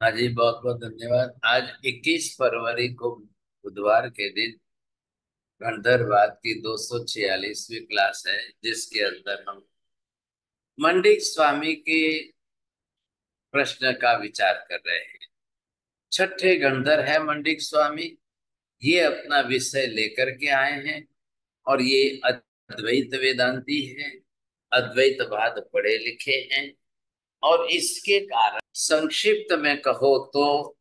हाँ जी, बहुत बहुत धन्यवाद। आज 21 फरवरी को बुधवार के दिन गणधरवाद की 246वीं क्लास है, जिसके अंदर हम मंडिक स्वामी के प्रश्न का विचार कर रहे हैं। छठे गणधर है मंडिक स्वामी। ये अपना विषय लेकर के आए हैं और ये अद्वैत वेदांती हैं, अद्वैतवाद पढ़े लिखे हैं। और इसके कारण संक्षिप्त में कहो तो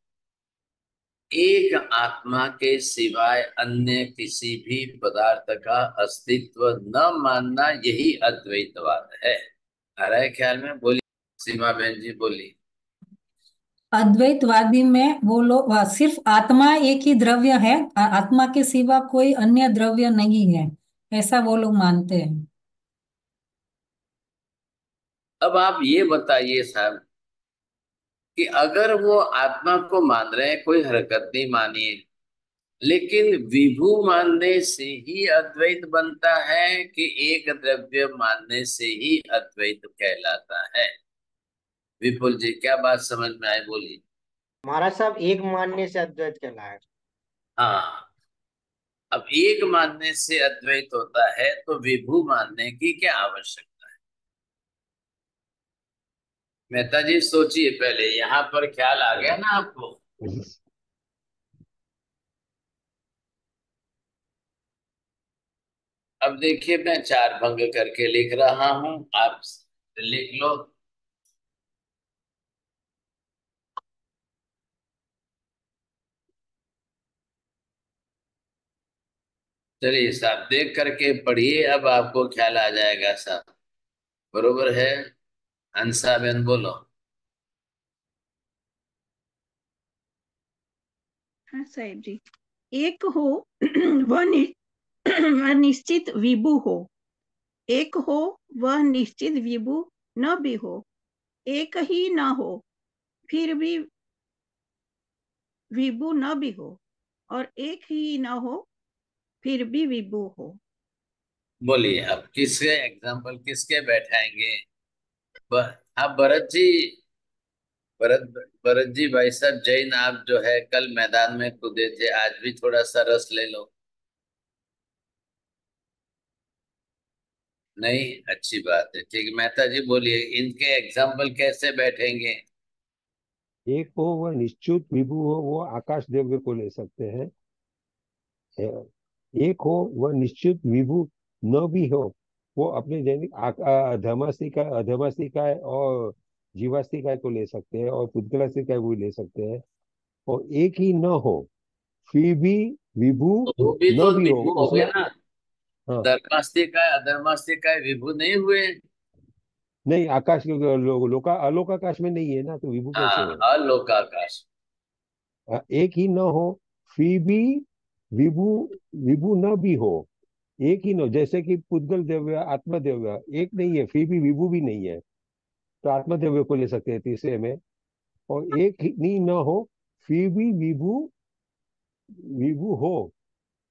एक आत्मा के सिवाय अन्य किसी भी पदार्थ का अस्तित्व न मानना, यही अद्वैतवाद है। आ रहा है ख्याल में? बोली सीमा बहन जी, बोली। अद्वैतवादी में वो लोग सिर्फ आत्मा एक ही द्रव्य है। आत्मा के सिवा कोई अन्य द्रव्य नहीं है, ऐसा वो लोग मानते हैं। अब आप ये बताइए साहब कि अगर वो आत्मा को मान रहे हैं, कोई हरकत नहीं मानिए, लेकिन विभू मानने से ही अद्वैत बनता है कि एक द्रव्य मानने से ही अद्वैत कहलाता है? विपुल जी, क्या बात समझ में आई? बोली। महाराज साहब, एक मानने से अद्वैत कहलाए। हाँ, अब एक मानने से अद्वैत होता है तो विभू मानने की क्या आवश्यकता है? मेहता जी सोचिए, पहले यहाँ पर ख्याल आ गया ना आपको? अब देखिए, मैं चार भंग करके लिख रहा हूं, आप लिख लो। चलिए साहब, देख करके पढ़िए, अब आपको ख्याल आ जाएगा साहब। बरोबर है? हंसा बेन बोलो। हाँ साहेब जी। एक हो वह वह निश्चित विभु हो। एक हो वह निश्चित विभु न भी हो। एक ही न हो फिर भी विभु न भी हो, और एक ही न हो फिर भी विभु हो। बोलिए, अब किसके एग्जाम्पल किसके बैठाएंगे? हाँ, भरत जी। भरत भरत जी, भाई साहब जैन, आप जो है कल मैदान में कूदे थे, आज भी थोड़ा सा रस ले लो। नहीं, अच्छी बात है, ठीक है। मेहता जी बोलिए, इनके एग्जाम्पल कैसे बैठेंगे? एक हो वह निश्चित विभु हो, वो आकाश द्रव्य को ले सकते हैं। एक हो वह निश्चित विभु न भी हो, वो अपने दैनिक अधमास्तिकाय और जीवास्तिकाय को ले सकते हैं, और पुद्गलास्तिकाय वो ले सकते हैं। और एक ही न हो फिर भी विभु तो वो भी न तो भी हो विभु हो उसमें। गया ना। हाँ। धर्मास्तिक का अधर्मास्तिक का विभु नहीं हुए? नहीं, आकाश लोका अलोकाकाश में नहीं है ना, तो विभु कैसे हाँ, है? अलोकाकाश। एक ही न हो फिर भी विभु विभु न भी हो। एक ही न हो, जैसे कि पुद्गल द्रव्य आत्मद्रव्य एक नहीं है फिर भी विभु भी नहीं है, तो आत्मद्रव्य को ले सकते हैं तीसरे में। और एक ही न हो फिर भी विभु विभु हो।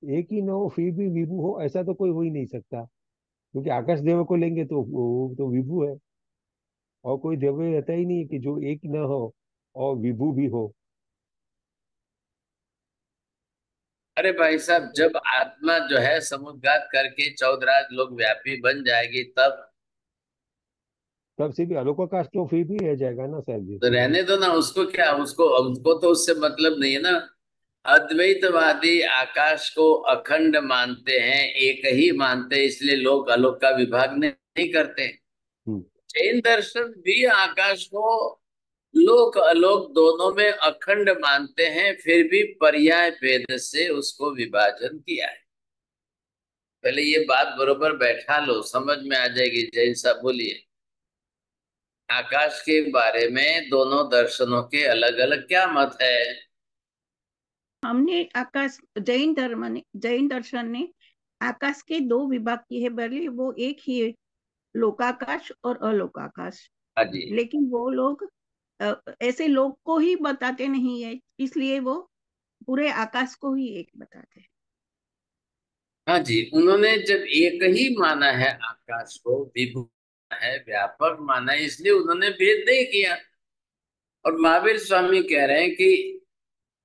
एक ही न हो फिर भी विभु हो, ऐसा तो कोई हो ही नहीं सकता, क्योंकि आकाश द्रव्य को लेंगे तो वो तो विभु है। और कोई द्रव्य रहता ही नहीं है कि जो एक न हो और विभु भी हो। अरे भाई साहब, जब आत्मा जो है समुद्घात करके चौदराज लोग व्यापी बन जाएगी, तब तब से भी अलोकाकाश तो फिर भी रह जाएगा ना साहब जी। तो रहने दो ना उसको, क्या उसको, उसको तो उससे मतलब नहीं है ना। अद्वैतवादी आकाश को अखंड मानते हैं, एक ही मानते हैं, इसलिए लोग आलोक का विभाग नहीं करते। हम्म। जैन दर्शन भी आकाश को लोक आलोक दोनों में अखंड मानते हैं, फिर भी पर्याय भेद से उसको विभाजन किया है। पहले ये बात बरोबर बैठा लो, समझ में आ जाएगी। जैन साहब बोलिए, आकाश के बारे में दोनों दर्शनों के अलग अलग क्या मत है? हमने आकाश जैन दर्शन ने आकाश के दो विभाग किए हैं, भले वो एक ही है, लोकाकाश और अलोकाकाश। हाँ जी। लेकिन वो लोग ऐसे लोग को ही बताते नहीं है, इसलिए वो पूरे आकाश को ही एक बताते हैं। हाँ जी, उन्होंने जब एक ही माना है आकाश को, विभु है, व्यापक माना है, इसलिए उन्होंने भेद नहीं किया। और महावीर स्वामी कह रहे हैं कि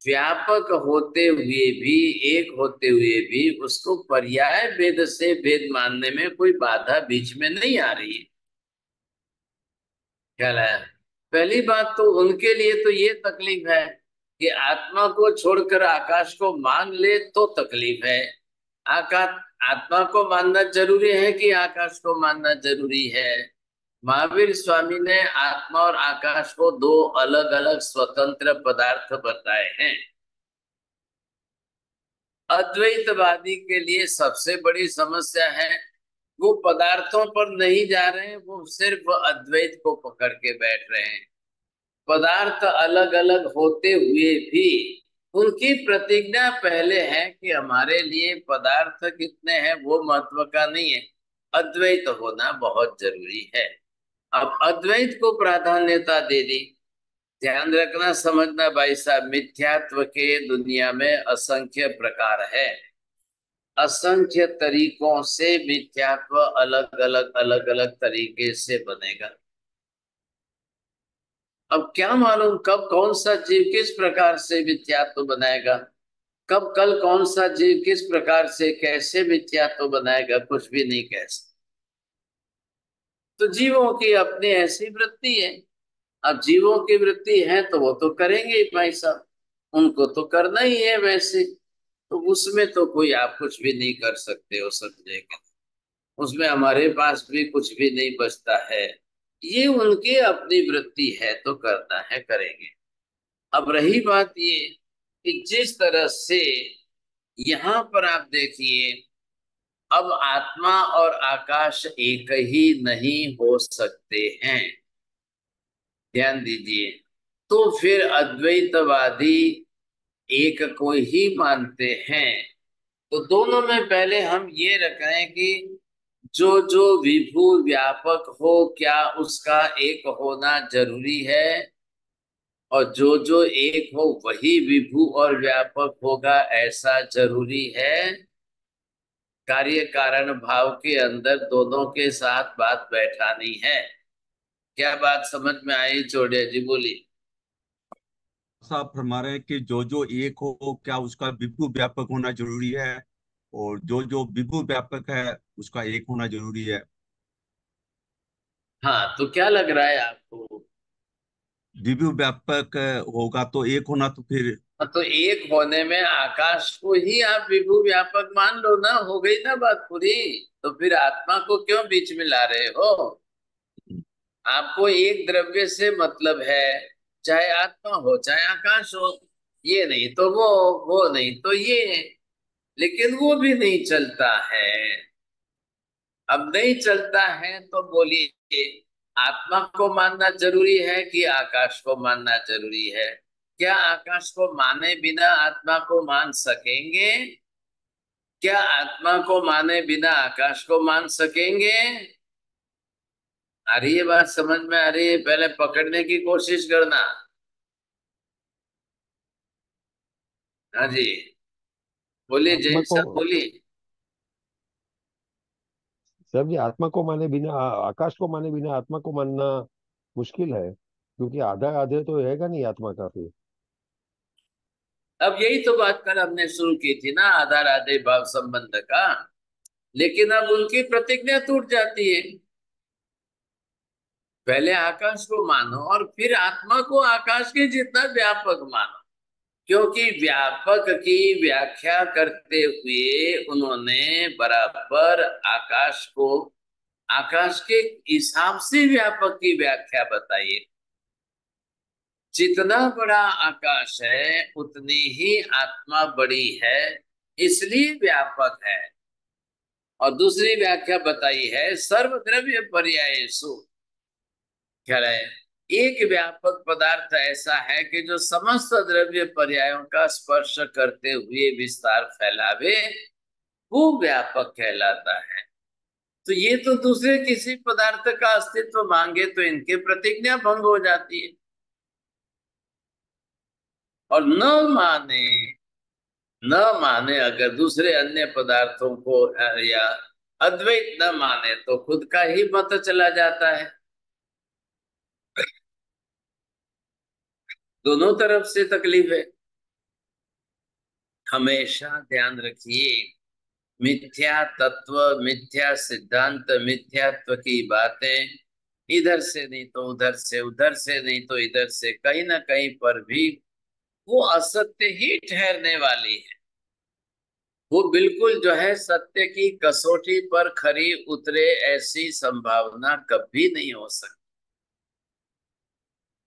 व्यापक होते हुए भी, एक होते हुए भी उसको पर्याय भेद से भेद मानने में कोई बाधा बीच में नहीं आ रही है। ख्याल है? पहली बात तो उनके लिए तो ये तकलीफ है कि आत्मा को छोड़कर आकाश को मान ले तो तकलीफ है। आकाश, आत्मा को मानना जरूरी है कि आकाश को मानना जरूरी है? महावीर स्वामी ने आत्मा और आकाश को दो अलग अलग स्वतंत्र पदार्थ बताए हैं। अद्वैतवादी के लिए सबसे बड़ी समस्या है, वो पदार्थों पर नहीं जा रहे हैं, वो सिर्फ अद्वैत को पकड़ के बैठ रहे हैं। पदार्थ अलग अलग होते हुए भी उनकी प्रतिज्ञा पहले है कि हमारे लिए पदार्थ कितने हैं वो महत्व का नहीं है, अद्वैत होना बहुत जरूरी है। अब अद्वैत को प्राधान्यता दे दी। ध्यान रखना, समझना भाई साहब, मिथ्यात्व के दुनिया में असंख्य प्रकार है, असंख्य तरीकों से मिथ्यात्व अलग अलग तरीके से बनेगा। अब क्या मालूम कब कौन सा जीव किस प्रकार से मिथ्यात्व बनाएगा, कब कल कौन सा जीव किस प्रकार से कैसे मिथ्यात्व बनाएगा, कुछ भी नहीं कह सकते। तो जीवों की अपनी ऐसी वृत्ति है। अब जीवों की वृत्ति है तो वो तो करेंगे ही भाई साहब, उनको तो करना ही है वैसे, तो उसमें तो कोई आप कुछ भी नहीं कर सकते हो, समझेगा? उसमें हमारे पास भी कुछ भी नहीं बचता है। ये उनकी अपनी वृत्ति है तो करना है, करेंगे। अब रही बात ये कि जिस तरह से यहां पर आप देखिए, अब आत्मा और आकाश एक ही नहीं हो सकते हैं, ध्यान दीजिए। तो फिर अद्वैतवादी एक को ही मानते हैं। तो दोनों में पहले हम ये रख रहे हैं कि जो जो विभु व्यापक हो, क्या उसका एक होना जरूरी है? और जो जो एक हो वही विभु और व्यापक होगा, ऐसा जरूरी है? कार्य कारण भाव के अंदर दोनों के साथ बात बैठानी है। क्या बात समझ में आई चौड़िया जी? बोली। साहब फरमा रहे हैं कि जो जो एक हो क्या उसका विभु व्यापक होना जरूरी है, और जो जो विभु व्यापक है उसका एक होना जरूरी है। हाँ, तो क्या लग रहा है आपको? विभु व्यापक होगा तो एक होना, तो फिर तो एक होने में आकाश को ही आप विभु व्यापक मान लो ना, हो गई ना बात पूरी। तो फिर आत्मा को क्यों बीच में ला रहे हो? आपको एक द्रव्य से मतलब है, चाहे आत्मा हो चाहे आकाश हो, ये नहीं तो वो नहीं तो ये, लेकिन वो भी नहीं चलता है। अब नहीं चलता है तो बोलिए, आत्मा को मानना जरूरी है कि आकाश को मानना जरूरी है? क्या आकाश को माने बिना आत्मा को मान सकेंगे? क्या आत्मा को माने बिना आकाश को मान सकेंगे? आ रही है बात समझ में? आ रही है? पहले पकड़ने की कोशिश करना। हाँ जी, बोलिए आत्मा जय को, साहब, बोलिए। सर जी, आत्मा को माने बिना आकाश को माने बिना आत्मा को मानना मुश्किल है, क्योंकि आधा आधे तो रहेगा नहीं आत्मा का फिर। अब यही तो बात कल हमने शुरू की थी ना, आधार आधे भाव संबंध का। लेकिन अब उनकी प्रतिज्ञा टूट जाती है। पहले आकाश को मानो और फिर आत्मा को आकाश के जितना व्यापक मानो, क्योंकि व्यापक की व्याख्या करते हुए उन्होंने बराबर आकाश को आकाश के हिसाब से व्यापक की व्याख्या बताई है। जितना बड़ा आकाश है उतनी ही आत्मा बड़ी है, इसलिए व्यापक है। और दूसरी व्याख्या बताई है सर्वद्रव्य पर्यायेषु। क्या है? एक व्यापक पदार्थ ऐसा है कि जो समस्त द्रव्य पर्यायों का स्पर्श करते हुए विस्तार फैलावे, वो व्यापक कहलाता है। तो ये तो दूसरे किसी पदार्थ का अस्तित्व मांगे तो इनके प्रतिज्ञा भंग हो जाती है। और न माने अगर दूसरे अन्य पदार्थों को, या अद्वैत न माने तो खुद का ही मत चला जाता है। दोनों तरफ से तकलीफ है। हमेशा ध्यान रखिए, मिथ्या तत्व, मिथ्या सिद्धांत, मिथ्यात्व की बातें इधर से नहीं तो उधर से, उधर से नहीं तो इधर से, कहीं ना कहीं पर भी वो असत्य ही ठहरने वाली है। वो बिल्कुल जो है सत्य की कसौटी पर खरी उतरे ऐसी संभावना कभी नहीं हो सकती।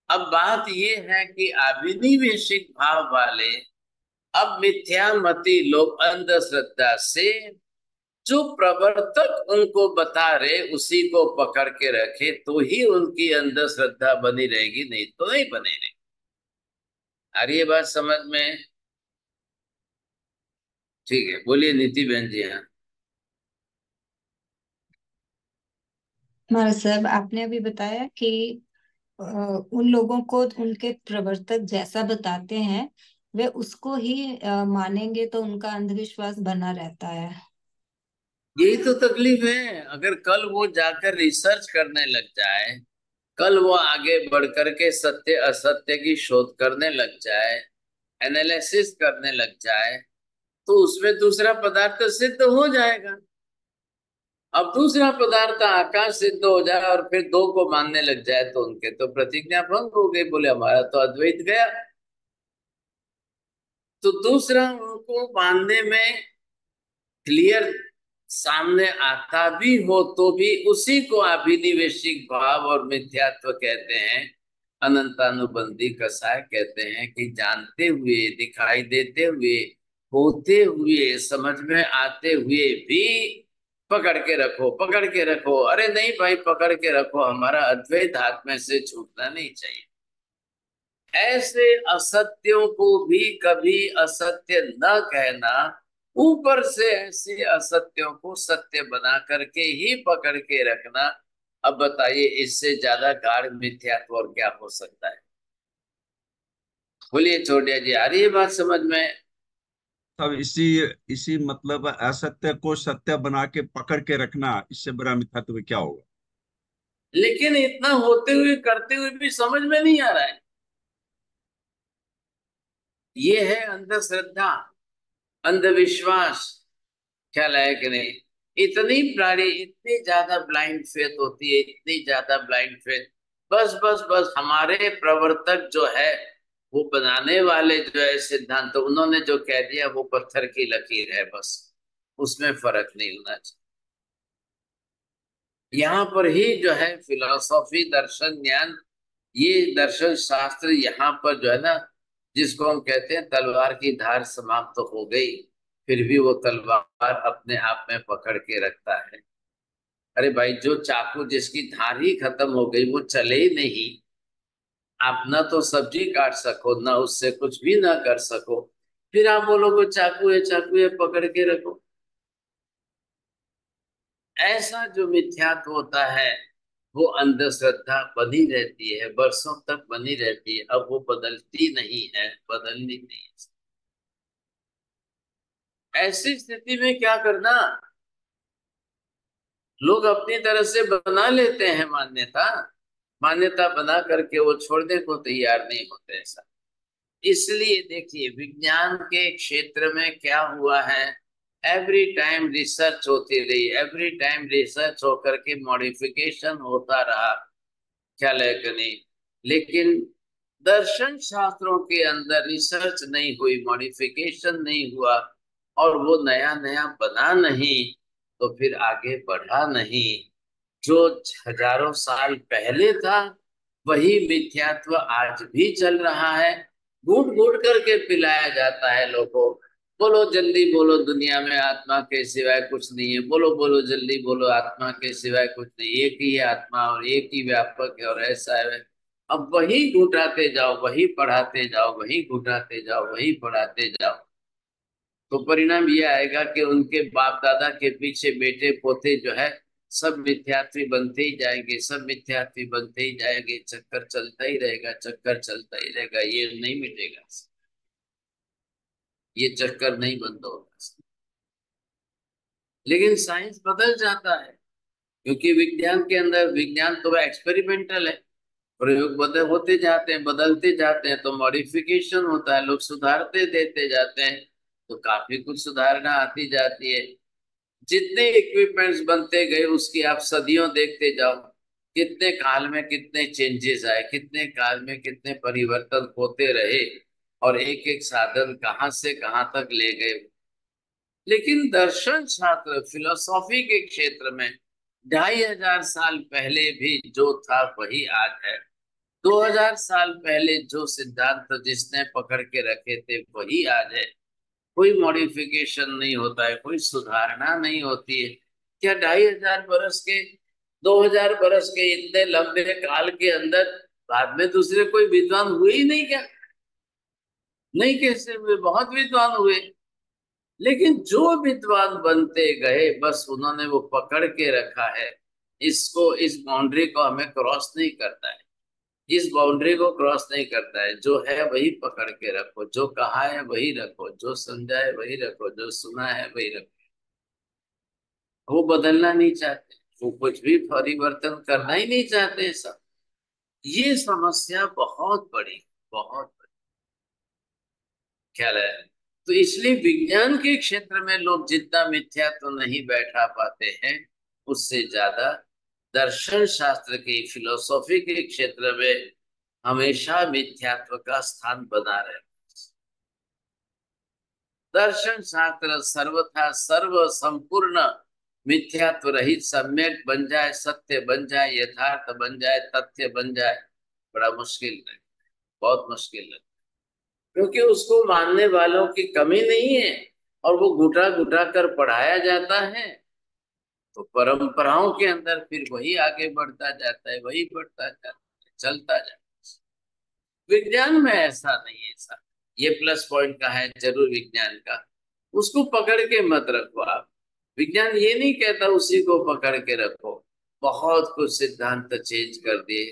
अब बात ये है कि अभिनिवेशिक भाव वाले, अब मिथ्यामती लोग अंधश्रद्धा से जो प्रवर्तक उनको बता रहे उसी को पकड़ के रखे तो ही उनकी अंधश्रद्धा बनी रहेगी, नहीं तो नहीं बनी रहेगी। आ रही है बात समझ में? ठीक है, बोलिए नीति बहन जी। हाँ, महाराज साहब, आपने अभी बताया कि उन लोगों को उनके प्रवर्तक जैसा बताते हैं वे उसको ही मानेंगे तो उनका अंधविश्वास बना रहता है। यही तो तकलीफ है। अगर कल वो जाकर रिसर्च करने लग जाए, कल वो आगे बढ़कर के सत्य असत्य की शोध करने लग जाए, एनालिसिस करने लग जाए, तो उसमें दूसरा पदार्थ सिद्ध हो जाएगा। अब दूसरा पदार्थ आकाश सिद्ध हो जाए और फिर दो को मानने लग जाए तो उनके तो प्रतिज्ञा भंग हो गई, बोले हमारा तो अद्वैत गया। तो दूसरा उनको मानने में क्लियर सामने आता भी हो तो भी उसी को अभिनिवेशिक भाव और मिथ्यात्व कहते हैं, अनंतानुबंधी कसाय कहते हैं कि जानते हुए, दिखाई देते हुए, होते हुए, समझ में आते हुए भी पकड़ के रखो, पकड़ के रखो। अरे नहीं भाई, पकड़ के रखो, हमारा अद्वैत हाथ में से छूटना नहीं चाहिए। ऐसे असत्यों को भी कभी असत्य न कहना, ऊपर से ऐसे असत्यों को सत्य बना करके ही पकड़ के रखना। अब बताइए, इससे ज्यादा गाढ़ मिथ्यात्व और क्या हो सकता है? बोलिए छोटिया जी, आ रही है बात समझ में? तब इसी इसी मतलब असत्य को सत्य बना के पकड़ के रखना, इससे बड़ा मिथ्यात्व क्या होगा? लेकिन इतना होते हुए, करते हुए भी समझ में नहीं आ रहा है। ये है अंधश्रद्धा, अंधविश्वास। ख्याल है कि नहीं? इतनी प्राणी, इतनी ज्यादा ब्लाइंड फेथ होती है, इतनी ज्यादा ब्लाइंड फेथ। बस बस बस, हमारे प्रवर्तक जो है, वो बनाने वाले जो है सिद्धांत, तो उन्होंने जो कह दिया वो पत्थर की लकीर है, बस उसमें फर्क नहीं होना चाहिए। यहाँ पर ही जो है फिलॉसफी, दर्शन, ज्ञान, ये दर्शन शास्त्र यहाँ पर जो है ना, जिसको हम कहते हैं तलवार की धार समाप्त तो हो गई, फिर भी वो तलवार अपने आप में पकड़ के रखता है। अरे भाई, जो चाकू जिसकी धार ही खत्म हो गई, वो चले ही नहीं। आप ना तो सब्जी काट सको, ना उससे कुछ भी ना कर सको, फिर आप बोलोगे चाकू है पकड़ के रखो। ऐसा जो मिथ्यात्व होता है, वो अंधश्रद्धा बनी रहती है, वर्षों तक बनी रहती है। अब वो बदलती नहीं है, बदलनी नहीं है। ऐसी स्थिति में क्या करना? लोग अपनी तरह से बना लेते हैं मान्यता, मान्यता बना करके वो छोड़ने को तैयार नहीं होते। ऐसा इसलिए देखिए, विज्ञान के क्षेत्र में क्या हुआ है, एवरी टाइम रिसर्च होती रही, एवरी टाइम रिसर्च होकर के मॉडिफिकेशन होता रहा। ख्याल है कि नहीं? लेकिन दर्शन शास्त्रों के अंदर रिसर्च नहीं हुई, मॉडिफिकेशन नहीं हुआ, और वो नया नया बना नहीं, तो फिर आगे बढ़ा नहीं। जो हजारों साल पहले था वही मिथ्यात्व आज भी चल रहा है। घूट घूट करके पिलाया जाता है लोगों। बोलो जल्दी बोलो, दुनिया में आत्मा के सिवाय कुछ नहीं है। बोलो बोलो जल्दी बोलो, आत्मा के सिवाय कुछ नहीं, एक ही है आत्मा और एक ही व्यापक है और ऐसा है। अब वही घुटाते जाओ, वही पढ़ाते जाओ, वही घुटाते जाओ, वही पढ़ाते जाओ, तो परिणाम ये आएगा कि उनके बाप दादा के पीछे बेटे पोते जो है सब मिथ्यात्वी बनते ही जाएंगे, सब मिथ्यात्वी बनते ही जाएंगे। चक्कर चलता ही रहेगा, चक्कर चलता ही रहेगा, ये नहीं मिटेगा, ये चक्कर नहीं बंद होगा। लेकिन साइंस बदल जाता है, क्योंकि विज्ञान के अंदर, विज्ञान तो एक्सपेरिमेंटल है। प्रयोग बदल होते जाते हैं, बदलते जाते हैं, तो मॉडिफिकेशन होता है, लोग सुधारते देते जाते हैं, तो काफी कुछ सुधारना आती जाती है। जितने इक्विपमेंट्स बनते गए उसकी आप सदियों देखते जाओ, कितने काल में कितने चेंजेस आए, कितने काल में कितने परिवर्तन होते रहे, और एक एक साधन कहाँ से कहाँ तक ले गए। लेकिन दर्शन शास्त्र फिलोसॉफी के क्षेत्र में 2500 साल पहले भी जो था वही आज है। 2000 साल पहले जो सिद्धांत जिसने पकड़ के रखे थे वही आज है। कोई मॉडिफिकेशन नहीं होता है, कोई सुधारना नहीं होती है। क्या 2500 बरस के, 2000 बरस के इतने लंबे काल के अंदर बाद में दूसरे कोई विद्वान हुए ही नहीं क्या? नहीं, कैसे हुए? बहुत विद्वान हुए, लेकिन जो विद्वान बनते गए बस उन्होंने वो पकड़ के रखा है। इसको, इस बाउंड्री को हमें क्रॉस नहीं करता है, इस बाउंड्री को क्रॉस नहीं करता है। जो है वही पकड़ के रखो, जो कहा है वही रखो, जो समझा है वही रखो, जो सुना है वही रखो। वो बदलना नहीं चाहते, वो कुछ भी परिवर्तन करना ही नहीं चाहते सब। ये समस्या बहुत बड़ी, बहुत बड़ी ख्याल है। तो इसलिए विज्ञान के क्षेत्र में लोग जितना मिथ्या तो नहीं बैठा पाते हैं, उससे ज्यादा दर्शन शास्त्र की, फिलोसॉफी के क्षेत्र में हमेशा मिथ्यात्व का स्थान बना रहे। दर्शन शास्त्र सर्वथा सर्व संपूर्ण मिथ्यात्व रहित सम्यक बन जाए, सत्य बन जाए, यथार्थ बन जाए, तथ्य बन जाए, बड़ा मुश्किल है, बहुत मुश्किल है। क्योंकि उसको मानने वालों की कमी नहीं है, और वो घुटा घुटा कर पढ़ाया जाता है, तो परंपराओं के अंदर फिर वही आगे बढ़ता जाता है, वही बढ़ता जाता है, चलता जाता है। विज्ञान में ऐसा नहीं है। ऐसा ये प्लस पॉइंट का है जरूर विज्ञान का, उसको पकड़ के मत रखो आप। विज्ञान ये नहीं कहता उसी को पकड़ के रखो। बहुत कुछ सिद्धांत चेंज कर दिए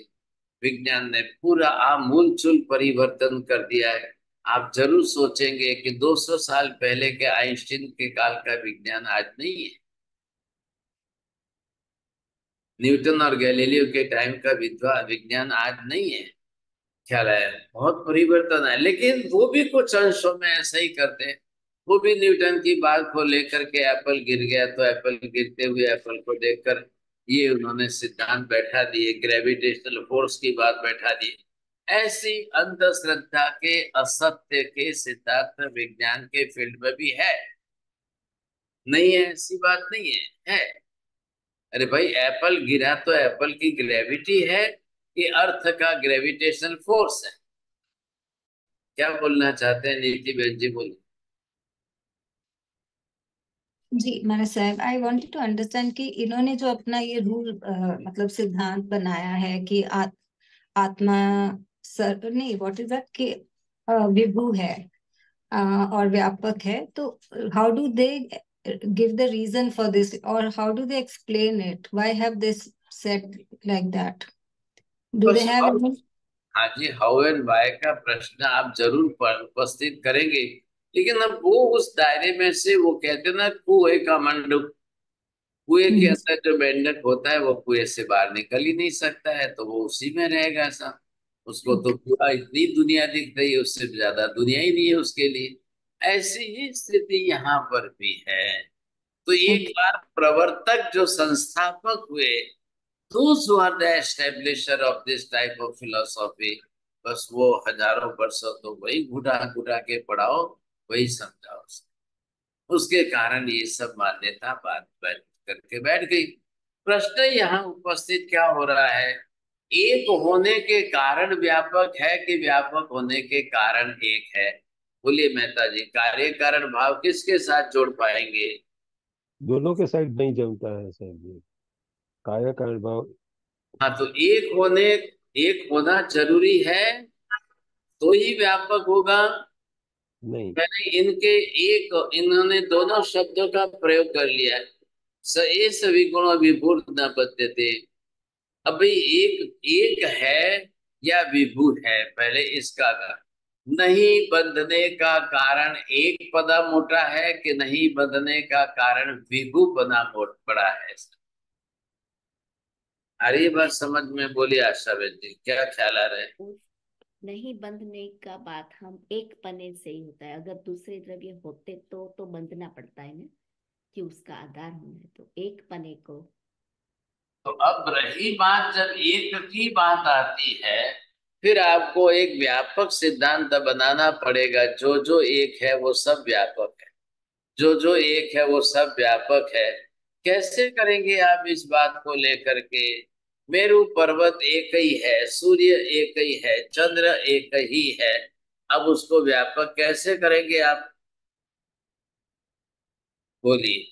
विज्ञान ने, पूरा आमूल चूल परिवर्तन कर दिया है। आप जरूर सोचेंगे कि 200 साल पहले के आइंस्टीन के काल का विज्ञान आज नहीं है, न्यूटन और गैलीलियो के टाइम का विज्ञान आज नहीं है। ख्याल है, बहुत परिवर्तन है। लेकिन वो भी कुछ अंशों में ऐसा ही करते हैं। वो भी न्यूटन की बात को लेकर के एप्पल गिर गया तो एप्पल गिरते हुए एप्पल को देखकर ये उन्होंने सिद्धांत बैठा दिए, ग्रेविटेशनल फोर्स की बात बैठा दी। ऐसी अंधश्रद्धा के, असत्य के सिद्धांत विज्ञान के फील्ड में भी है, नहीं है ऐसी बात नहीं है, है। अरे भाई, एप्पल गिरा तो एप्पल की ग्रेविटी है कि अर्थ का ग्रेविटेशनल फोर्स है? क्या बोलना चाहते हैं नीति बहन जी, बोलो। जी महाराज साहब, आई वांटेड टू अंडरस्टैंड कि इन्होंने जो अपना ये रूल मतलब सिद्धांत बनाया है कि आत्मा सर नहीं, व्हाट इज दैट, कि विभु है और व्यापक है, तो how do they give the reason for this, or how do they explain it? Why have they said like that? Do they बस have any? हाँ जी, हाउ एंड वाई का प्रश्न आप जरूर उपस्थित करेंगे, लेकिन अब वो उस दायरे में से, वो कहते हैं ना, कुएं का मंडूक, कुएं के अंदर जो मेंढक होता है वो कुएं से बाहर निकल ही नहीं सकता है, तो वो उसी में रहेगा ऐसा। उसको तो पूरा इतनी दुनिया दिख रही है, उससे ज्यादा दुनिया ही नहीं है उसके लिए। ऐसी ही स्थिति यहाँ पर भी है। तो एक बार प्रवर्तक जो संस्थापक हुए, those who are the establisher of this type of philosophy, बस वो हजारों वर्षों तो वही घुटा घुटा के पढ़ाओ, वही समझाओ। उसके कारण ये सब मान्यता बात बात करके बैठ गई। प्रश्न यहाँ उपस्थित क्या हो रहा है? एक होने के कारण व्यापक है कि व्यापक होने के कारण एक है? बोलिए मेहता जी, कार्य कारण भाव किसके साथ जोड़ पाएंगे? दोनों के साइड नहीं जमता है साहब जी, काया कारण भाव। हाँ, तो एक होना जरूरी है तो ही व्यापक होगा। नहीं, मैंने इन्होंने दोनों शब्दों का प्रयोग कर लिया है। स ये सभी गुणों विभुर न बध्यते। अब भाई, एक है या विभु है, पहले इसका का नहीं बंधने का कारण एक पदा मोटा है कि नहीं बंधने का कारण विभु बना मोट बड़ा है? आ रही है बात समझ में? बोलिए आशा बेन जी, क्या ख्याल आ रहा है? उस नहीं बंधने का बात हम एक पने से ही होता है। अगर दूसरे द्रव्य होते तो बंधना पड़ता है ना, कि उसका आधार होना है, तो एक पने को। तो अब रही बात, जब एक की बात आती है, फिर आपको एक व्यापक सिद्धांत बनाना पड़ेगा। जो जो एक है वो सब व्यापक है, जो जो एक है वो सब व्यापक है। कैसे करेंगे आप इस बात को लेकर के? मेरू पर्वत एक ही है, सूर्य एक ही है, चंद्र एक ही है, अब उसको व्यापक कैसे करेंगे आप? बोलिए।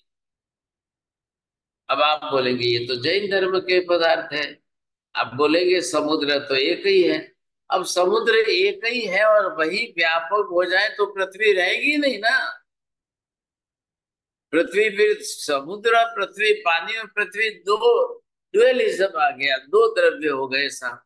अब आप बोलेंगे ये तो जैन धर्म के पदार्थ है। आप बोलेंगे समुद्र तो एक ही है। अब समुद्र एक ही है और वही व्यापक हो जाए तो पृथ्वी रहेगी नहीं ना। पृथ्वी फिर समुद्र और पृथ्वी, पानी और पृथ्वी, दो ड्युअलिज्म आ गया, दो द्रव्य हो गए साहब।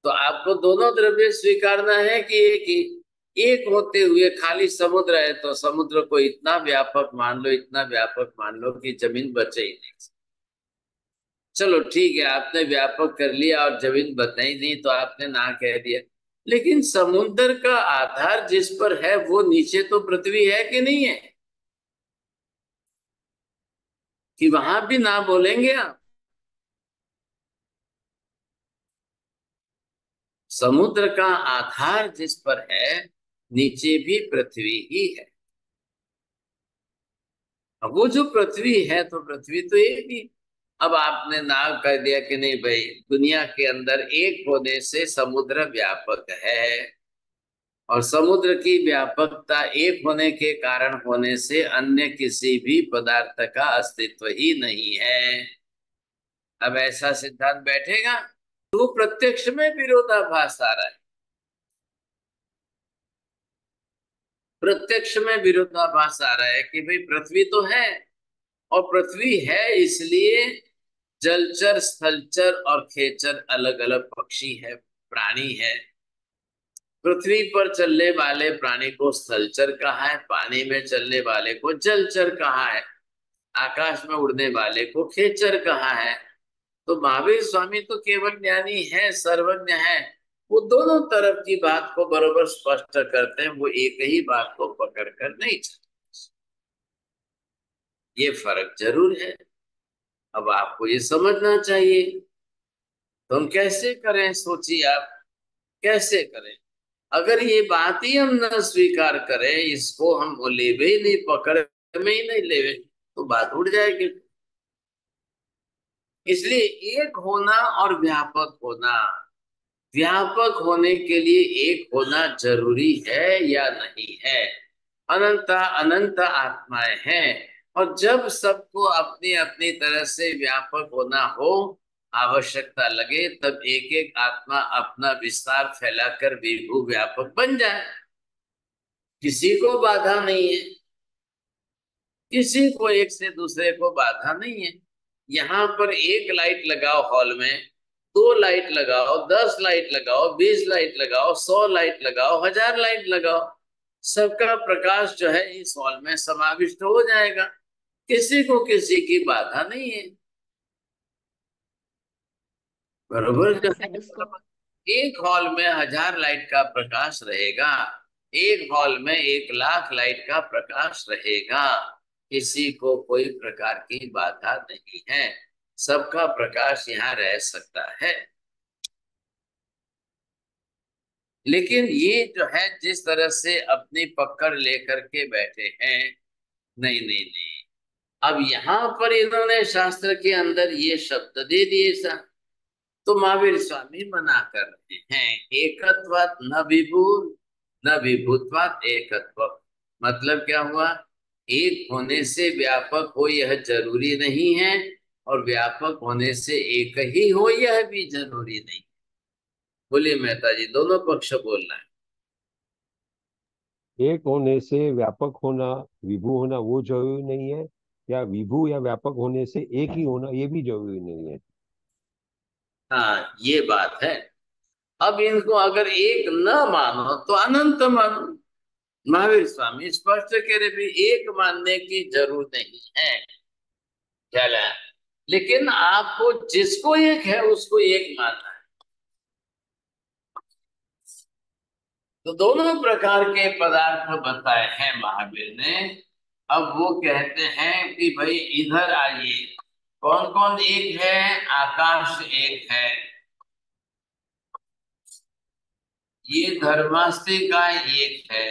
तो आपको दोनों द्रव्य स्वीकारना है कि एक ही? एक होते हुए खाली समुद्र है तो समुद्र को इतना व्यापक मान लो, इतना व्यापक मान लो कि जमीन बचे ही नहीं। चलो ठीक है, आपने व्यापक कर लिया और जमीन बताई नहीं तो आपने ना कह दिया, लेकिन समुद्र का आधार जिस पर है वो नीचे तो पृथ्वी है कि नहीं है? कि वहां भी ना बोलेंगे आप? समुद्र का आधार जिस पर है नीचे भी पृथ्वी ही है। अब वो जो पृथ्वी है तो पृथ्वी तो एक ही। अब आपने ना कह दिया कि नहीं भाई, दुनिया के अंदर एक होने से समुद्र व्यापक है, और समुद्र की व्यापकता एक होने के कारण होने से अन्य किसी भी पदार्थ का अस्तित्व ही नहीं है। अब ऐसा सिद्धांत बैठेगा तो प्रत्यक्ष में विरोधाभास आ रहा है। प्रत्यक्ष में विरोधाभास आ रहा है कि भाई पृथ्वी तो है, और पृथ्वी है इसलिए जलचर, स्थलचर और खेचर अलग अलग पक्षी है, प्राणी है। पृथ्वी पर चलने वाले प्राणी को स्थलचर कहा है, पानी में चलने वाले को जलचर कहा है, आकाश में उड़ने वाले को खेचर कहा है। तो महावीर स्वामी तो केवल ज्ञानी है, सर्वज्ञ है, वो दोनों तरफ की बात को बरोबर स्पष्ट करते हैं, वो एक ही बात को पकड़ कर नहीं चलते। ये फर्क जरूर है। अब आपको ये समझना चाहिए। तो हम कैसे करें, सोचिए आप कैसे करें? अगर ये बात ही हम न स्वीकार करें, इसको हम लेवे ही नहीं, पकड़ में ही नहीं लेवे, तो बात उड़ जाएगी। इसलिए एक होना और व्यापक होना, व्यापक होने के लिए एक होना जरूरी है या नहीं है? अनंत अनंत आत्माएं हैं, और जब सबको अपनी अपनी तरह से व्यापक होना हो, आवश्यकता लगे, तब एक एक आत्मा अपना विस्तार फैलाकर विभू व्यापक बन जाए। किसी को बाधा नहीं है, किसी को एक से दूसरे को बाधा नहीं है। यहाँ पर एक लाइट लगाओ हॉल में, दो लाइट लगाओ, 10 लाइट लगाओ, 20 लाइट लगाओ, 100 लाइट लगाओ, 1000 लाइट लगाओ, सबका प्रकाश जो है इस हॉल में समाविष्ट हो जाएगा। किसी को किसी की बाधा नहीं है। बरोबर जो है, एक हॉल में 1000 लाइट का प्रकाश रहेगा, एक हॉल में 1,00,000 लाइट का प्रकाश रहेगा। किसी को कोई प्रकार की बाधा नहीं है, सबका प्रकाश यहाँ रह सकता है। लेकिन ये जो है जिस तरह से अपनी पकड़ लेकर के बैठे हैं, नहीं नहीं नहीं, अब यहाँ पर इन्होंने शास्त्र के अंदर ये शब्द दे दिए सा, तो महावीर स्वामी मना कर रहे हैं, एकत्वात् न विभू न विभुत्वात् एकत्व। मतलब क्या हुआ? एक होने से व्यापक हो यह जरूरी नहीं है, और व्यापक होने से एक ही हो यह भी जरूरी नहीं। बोलिए मेहता जी, दोनों पक्ष बोलना है। एक होने से व्यापक होना, विभू होना वो जरूरी नहीं है, या विभू या व्यापक होने से एक ही होना ये भी जरूरी नहीं है। हाँ, ये बात है। अब इनको अगर एक न मानो तो अनंत मानो। महावीर स्वामी स्पष्ट कह रहे भी एक मानने की जरूरत नहीं है। क्या है? लेकिन आपको जिसको एक है उसको एक मानना है। तो दोनों प्रकार के पदार्थ बताए हैं महावीर ने। अब वो कहते हैं कि भाई इधर आइए, कौन कौन एक है? आकाश एक है, ये धर्मास्तिकाय एक है,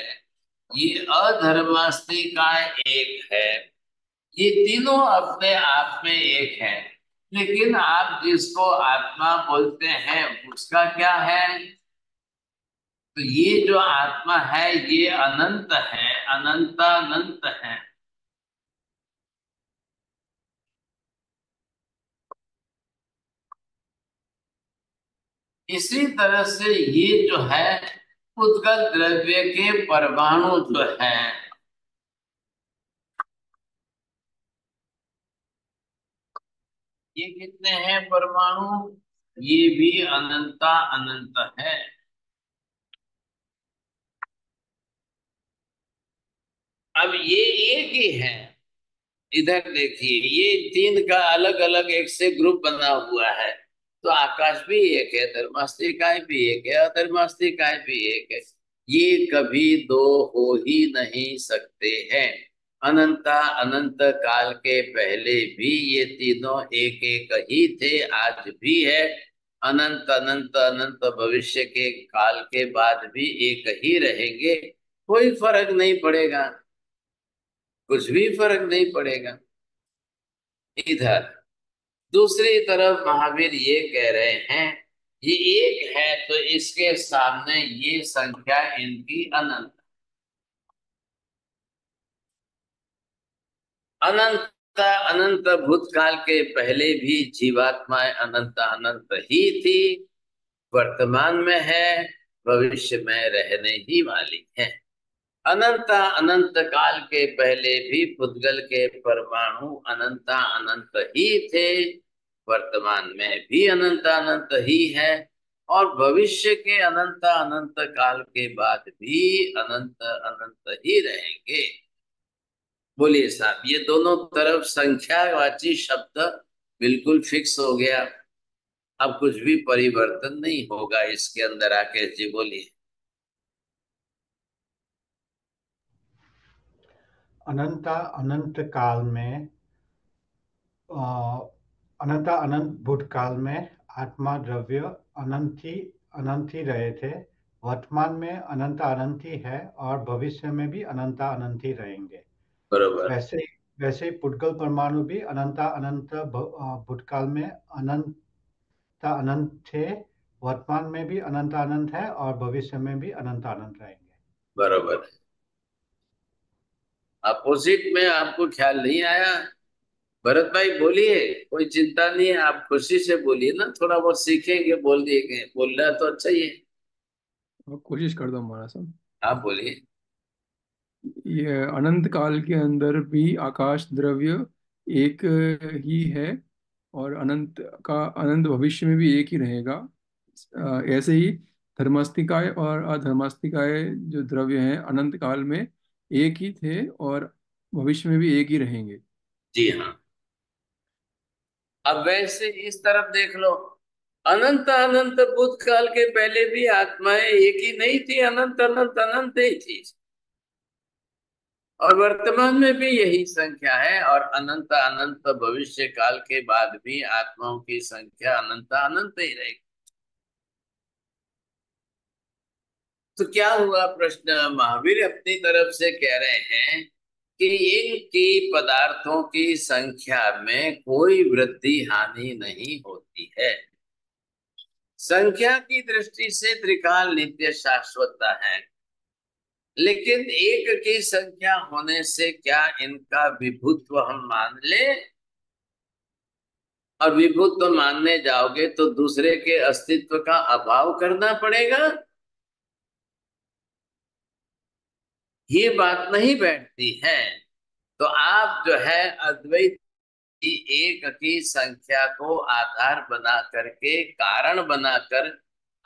ये अधर्मास्तिकाय एक है। ये तीनों अपने आप में एक है। लेकिन आप जिसको आत्मा बोलते हैं उसका क्या है? तो ये जो आत्मा है ये अनंत है, अनंतानंत है। इसी तरह से ये जो है उद्गत द्रव्य के परमाणु जो है, ये कितने हैं परमाणु? ये भी अनंता अनंत है। अब ये एक ही है। इधर देखिए, ये तीन का अलग अलग एक से ग्रुप बना हुआ है। तो आकाश भी एक है, धर्मास्तिकाय भी एक है, अधर्मास्तिकाय भी एक है। ये कभी दो हो ही नहीं सकते हैं। अनंता अनंत काल के पहले भी ये तीनों एक एक ही थे, आज भी है। अनंत अनंत अनंत भविष्य के काल के बाद भी एक ही रहेंगे। कोई फर्क नहीं पड़ेगा, कुछ भी फर्क नहीं पड़ेगा। इधर दूसरी तरफ महावीर ये कह रहे हैं ये एक है तो इसके सामने ये संख्या इनकी अनंत। अनंत अनंत भूतकाल के पहले भी जीवात्माएं अनंत अनंत ही थी, वर्तमान में है, भविष्य में रहने ही वाली है। अनंत अनंत काल के पहले भी पुद्गल के परमाणु अनंत अनंत ही थे, वर्तमान में भी अनंत अनंत ही है, और भविष्य के अनंत अनंत काल के बाद भी अनंत अनंत ही रहेंगे। बोलिए साहब, ये दोनों तरफ संख्यावाची शब्द बिल्कुल फिक्स हो गया। अब कुछ भी परिवर्तन नहीं होगा इसके अंदर। राकेश जी बोलिए। अनंत अनंत काल में अनंत अनंत भूतकाल में आत्मा द्रव्य अनंत ही रहे थे, वर्तमान में अनंत अनंत ही है और भविष्य में भी अनंत अनंत ही रहेंगे। बरोबर। वैसे ही पुद्गल परमाणु भी अनंत अनंत भूतकाल में अनंत अनंत थे, वर्तमान में भी अनंत अनंत है और भविष्य में भी अनंत अनंत रहेंगे। बरोबर है। अपोजिट में आपको ख्याल नहीं आया? भरत भाई बोलिए, कोई चिंता नहीं है, आप खुशी से बोलिए ना, थोड़ा बहुत सीखेंगे, बोल दिए बोलना तो अच्छा ही है। कोशिश कर दो हमारा सब। आप बोलिए। ये अनंत काल के अंदर भी आकाश द्रव्य एक ही है और अनंत भविष्य में भी एक ही रहेगा। ऐसे ही धर्मास्तिकाय और अधर्मास्तिकाय जो द्रव्य हैं अनंत काल में एक ही थे और भविष्य में भी एक ही रहेंगे। जी हाँ। अब वैसे इस तरफ देख लो, अनंत अनंत भूतकाल के पहले भी आत्माएं एक ही नहीं थी, अनंत अनंत अनंत ही थी, और वर्तमान में भी यही संख्या है, और अनंत अनंत भविष्य काल के बाद भी आत्माओं की संख्या अनंत अनंत ही रहेगी। तो क्या हुआ? प्रश्न महावीर अपनी तरफ से कह रहे हैं कि इनकी पदार्थों की संख्या में कोई वृद्धि हानि नहीं होती है। संख्या की दृष्टि से त्रिकाल नित्य शाश्वत है, लेकिन एक की संख्या होने से क्या इनका विभुत्व हम मान ले? और विभुत्व मानने जाओगे तो दूसरे के अस्तित्व का अभाव करना पड़ेगा। ये बात नहीं बैठती है। तो आप जो है अद्वैत की एक की संख्या को आधार बना करके, कारण बनाकर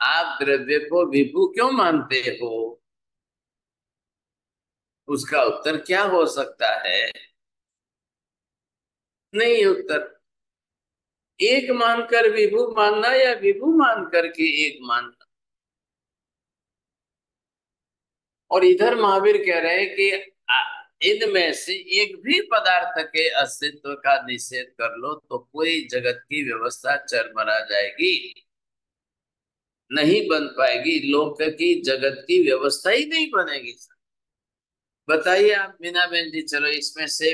आप द्रव्य को विभु क्यों मानते हो? उसका उत्तर क्या हो सकता है? नहीं उत्तर। एक मानकर विभु मानना या विभु मानकर के एक मानना। और इधर महावीर कह रहे हैं कि इनमें से एक भी पदार्थ के अस्तित्व का निषेध कर लो तो पूरी जगत की व्यवस्था चरमरा जाएगी, नहीं बन पाएगी, लोक की जगत की व्यवस्था ही नहीं बनेगी। बताइए आप मीना बहन जी, चलो इसमें से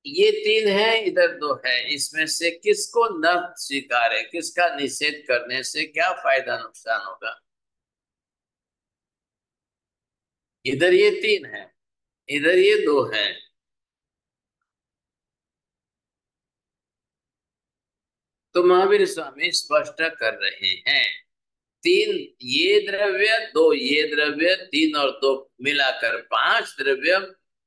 ये तीन है, इधर दो है, इसमें से किसको न स्वीकारे, किसका निषेध करने से क्या फायदा नुकसान होगा? इधर ये तीन है, इधर ये दो है। तो महावीर स्वामी स्पष्ट कर रहे हैं, तीन ये द्रव्य, दो ये द्रव्य, तीन और दो मिलाकर पांच द्रव्य,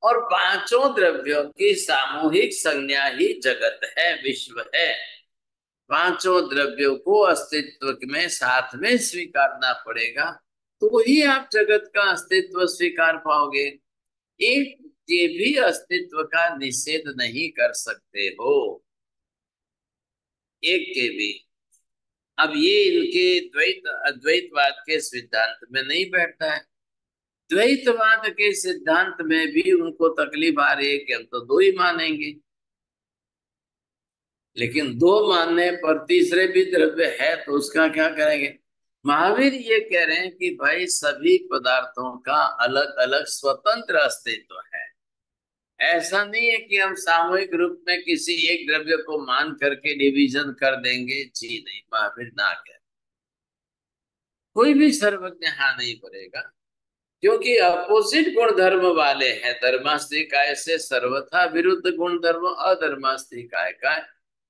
और पांचों द्रव्यों की सामूहिक संज्ञा ही जगत है, विश्व है। पांचों द्रव्यों को अस्तित्व में साथ में स्वीकारना पड़ेगा, तो ही आप जगत का अस्तित्व स्वीकार पाओगे। एक के भी अस्तित्व का निषेध नहीं कर सकते हो, एक के भी। अब ये इनके द्वैत अद्वैतवाद के सिद्धांत में नहीं बैठता है। द्वैतवाद के सिद्धांत में भी उनको तकलीफ आ रही है कि हम तो दो ही मानेंगे, लेकिन दो मानने पर तीसरे भी द्रव्य है तो उसका क्या करेंगे? महावीर ये कह रहे हैं कि भाई सभी पदार्थों का अलग अलग स्वतंत्र अस्तित्व है। ऐसा नहीं है कि हम सामूहिक रूप में किसी एक द्रव्य को मान करके डिवीजन कर देंगे, जी नहीं, महावीर ना कह। कोई भी सर्वज्ञ हाँ नहीं पड़ेगा, क्योंकि अपोजिट गुण धर्म वाले हैं। धर्मास्तिकाय से सर्वथा विरुद्ध गुण धर्म अधर्मास्तिकाय का,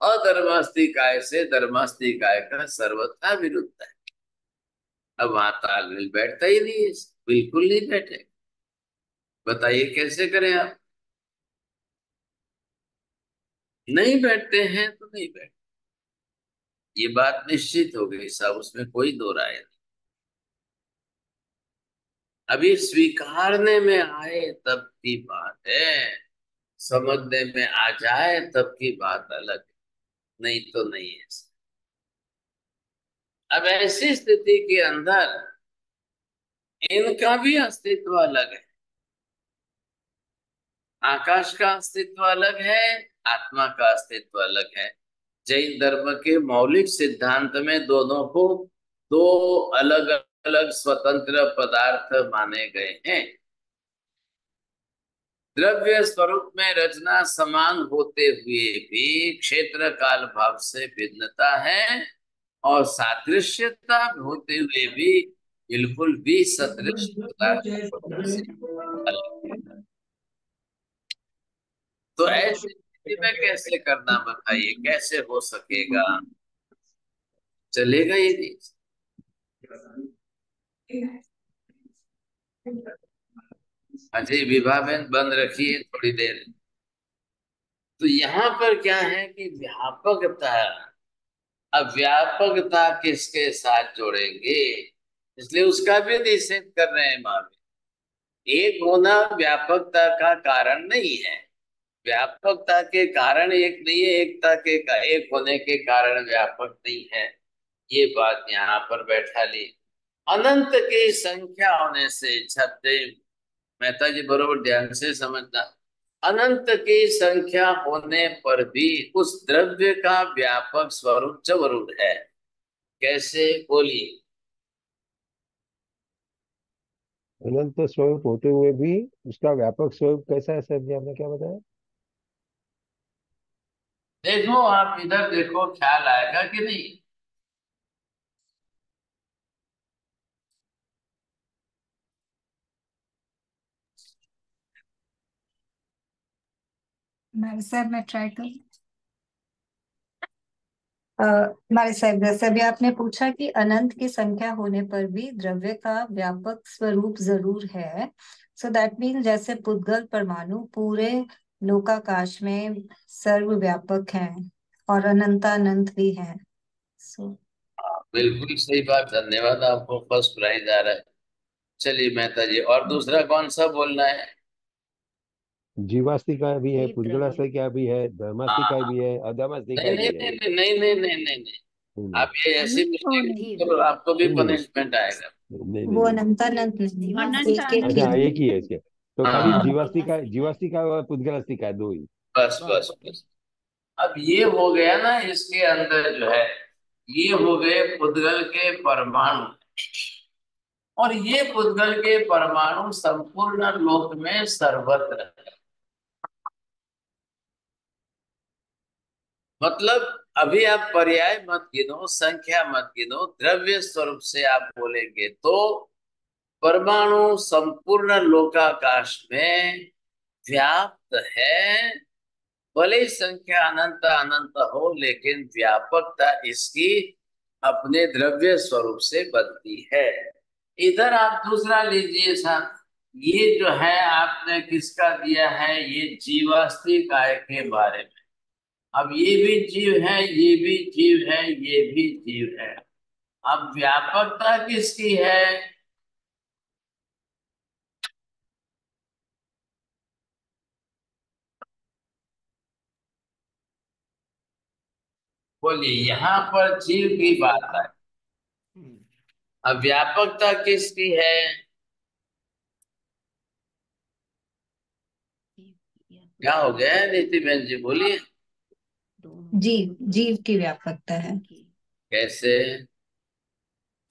अधर्मास्तिकाय से धर्मास्तिकाय का सर्वथा विरुद्ध है। अब वहां तालमेल बैठता ही नहीं है, बिल्कुल नहीं बैठे। बताइए कैसे करें आप? नहीं बैठते हैं तो नहीं बैठते, ये बात निश्चित हो गई साहब, उसमें कोई दो राय नहीं। अभी स्वीकारने में आए तब की बात है, समझने में आ जाए तब की बात अलग है, नहीं तो नहीं है। अब ऐसी स्थिति के अंदर इनका भी अस्तित्व अलग है। आकाश का अस्तित्व अलग है, आत्मा का अस्तित्व अलग है। जैन धर्म के मौलिक सिद्धांत में दोनों को दो अलग अलग स्वतंत्र पदार्थ माने गए हैं। द्रव्य स्वरूप में रचना समान होते हुए भी क्षेत्र काल भाव से भिन्नता है, और सादृश्यता होते हुए भी बिल्कुल भी सदृश पदार्थ से अलग है। तो ऐसी स्थिति में कैसे करना, बताइए कैसे हो सकेगा? चलेगा ये नहीं। अजय विभा बहन बंद रखिए थोड़ी देर। तो यहाँ पर क्या है कि व्यापकता, अब व्यापकता किसके साथ जोड़ेंगे, इसलिए उसका भी निषेध कर रहे हैं महावीर। एक होना व्यापकता का कारण नहीं है, व्यापकता के कारण एक नहीं है, एकता के एक होने के कारण व्यापक नहीं है। ये बात यहाँ पर बैठा ली। अनंत की संख्या होने से, छठे मेहता जी बरोबर ध्यान से समझना, अनंत की संख्या होने पर भी उस द्रव्य का व्यापक स्वरूप जरूर है। कैसे, बोलिए? अनंत स्वरूप होते हुए भी उसका व्यापक स्वरूप कैसा है सर जी, आपने क्या बताया? देखो आप इधर देखो, ख्याल आएगा कि नहीं? सर मैं ट्राई करूँ। हमारे साहब, जैसे अभी आपने पूछा कि अनंत की संख्या होने पर भी द्रव्य का व्यापक स्वरूप जरूर है, सो दैट मीन जैसे पुद्गल परमाणु पूरे लोकाकाश में सर्वव्यापक हैं और अनंतानंत भी हैं। सो बिल्कुल सही बात, धन्यवाद, आपको फर्स्ट प्राइज आ रहा है। चलिए मेहता जी, और दूसरा कौन सा बोलना है? जीवास्ति का भी है, वही पुद्गलास्ति द्रव्य। का भी है, धर्मास्ति हाँ का हाँ। भी है, अधर्मास्ति नहीं का नहीं भी है। नहीं नहीं नहीं नहीं नहीं नहीं, हम्म, आप ये ऐसी अनंत हो मिस्टेक नहीं। करो, आपको भी नहीं नहीं पनिशमेंट आएगा। नहीं वो नहीं नहीं। अनंत अनंत नहीं है, अनंत एक एक अनंत ही अच्छा है। एक ही है इसके, तो खाली हाँ जीवास्ति का और पुद्गलास्ति का, दो ही। बस बस बस। अब ये हो गया ना, इसके अंदर जो है ये हो गए पुद्गल के परमाणु, और ये पुद्गल के परमाणु संपूर्ण लोक में सर्वत्र है। मतलब अभी आप पर्याय मत गिनो, संख्या मत गिनो, द्रव्य स्वरूप से आप बोलेंगे तो परमाणु संपूर्ण लोकाकाश में व्याप्त है। भले ही संख्या अनंत अनंत हो, लेकिन व्यापकता इसकी अपने द्रव्य स्वरूप से बनती है। इधर आप दूसरा लीजिए साहब, ये जो है आपने किसका दिया है, ये जीवास्ति काय के बारे में। अब ये भी जीव है, ये भी जीव है, ये भी जीव है। अब व्यापकता किसकी है? बोलिए, यहाँ पर जीव की बात है। अब व्यापकता किसकी है? क्या हो गया नीति बहन जी, बोलिए। जीव जीव की व्यापकता है। कैसे?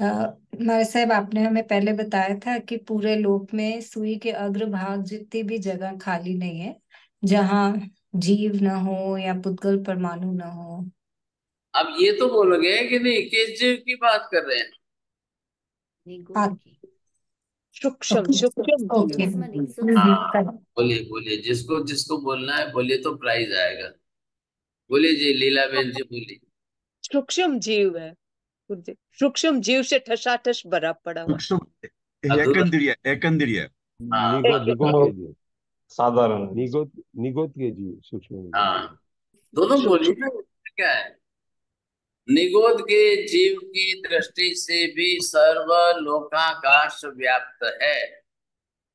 हमारे साहब, आपने हमें पहले बताया था कि पूरे लोक में सुई के अग्रभाग जितनी भी जगह खाली नहीं है जहाँ जीव न हो या पुद्गल परमाणु न हो। अब ये तो बोलोगे कि नहीं, किस जीव की बात कर रहे हैं? सूक्ष्म सूक्ष्म ओके। जीव। हाँ बोलिए बोलिए, जिसको जिसको बोलना है बोलिए, तो प्राइज आएगा। बोलिए जी, लीला बहन जी बोलिए। सूक्ष्म जीव है, सूक्ष्म जीव से ठसाठस भरा पड़ा हुआ। सूक्ष्म अधूरा। एकंदरीय हाँ निगोद के जीव, साधारण निगोद के जीव, सूक्ष्म निगोद। हाँ, दोनों बोलिए ना, क्या है। निगोद के जीव की दृष्टि से भी सर्वलोकाकाश व्याप्त है।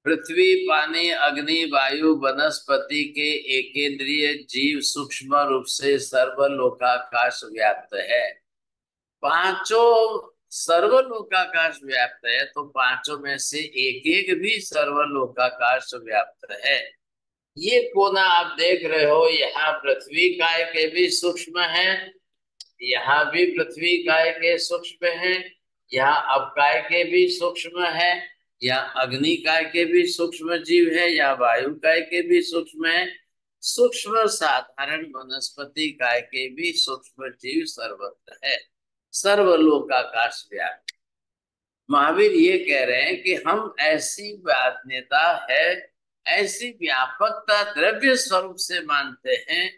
पृथ्वी, पानी, अग्नि, वायु, वनस्पति के एकेंद्रीय जीव सूक्ष्म रूप से सर्वलोकाकाश व्याप्त है। पांचों सर्वलोकाकाश व्याप्त है, तो पांचों में से एक एक भी सर्वलोकाकाश व्याप्त है। ये कोना आप देख रहे हो, यहाँ पृथ्वी काय के भी सूक्ष्म है, यहाँ भी पृथ्वी काय के सूक्ष्म है, यहाँ अपकाय के भी सूक्ष्म है, यहाँ अग्नि काय के भी सूक्ष्म जीव है, यहाँ वायु काय के भी सूक्ष्म है, सूक्ष्म साधारण वनस्पति काय के भी सूक्ष्म जीव सर्वत्र है, सर्वलोकाकाश व्याप्त। महावीर ये कह रहे हैं कि हम ऐसी व्याप्यता है, ऐसी व्यापकता द्रव्य स्वरूप से मानते हैं,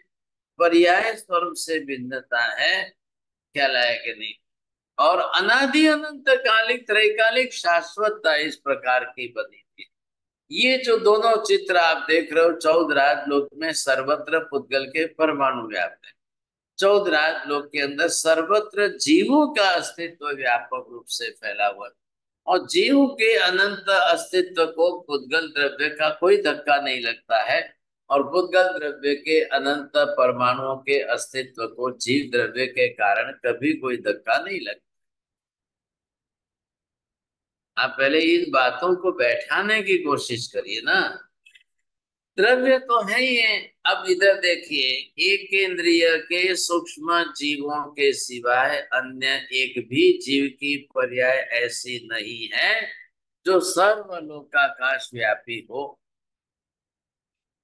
पर्याय स्वरूप से भिन्नता है, क्या लायक नहीं। और अनादि अनंत कालिक त्रैकालिक शाश्वतता इस प्रकार की बनी थी। ये जो दोनों चित्र आप देख रहे हो, 14 राजलोक में सर्वत्र पुद्गल के परमाणु व्याप्त है, 14 राजलोक के अंदर सर्वत्र जीवों का अस्तित्व व्यापक रूप से फैला हुआ है, और जीव के अनंत अस्तित्व को पुद्गल द्रव्य का कोई धक्का नहीं लगता है, और पुद्गल द्रव्य के अनंत परमाणुओं के अस्तित्व को जीव द्रव्य के कारण कभी कोई धक्का नहीं लगता। आप पहले इन बातों को बैठाने की कोशिश करिए ना। द्रव्य तो है ही है। अब इधर देखिए, एक केंद्रीय के सूक्ष्म जीवों के सिवाय अन्य एक भी जीव की पर्याय ऐसी नहीं है जो सर्वलोकाकाश व्यापी हो।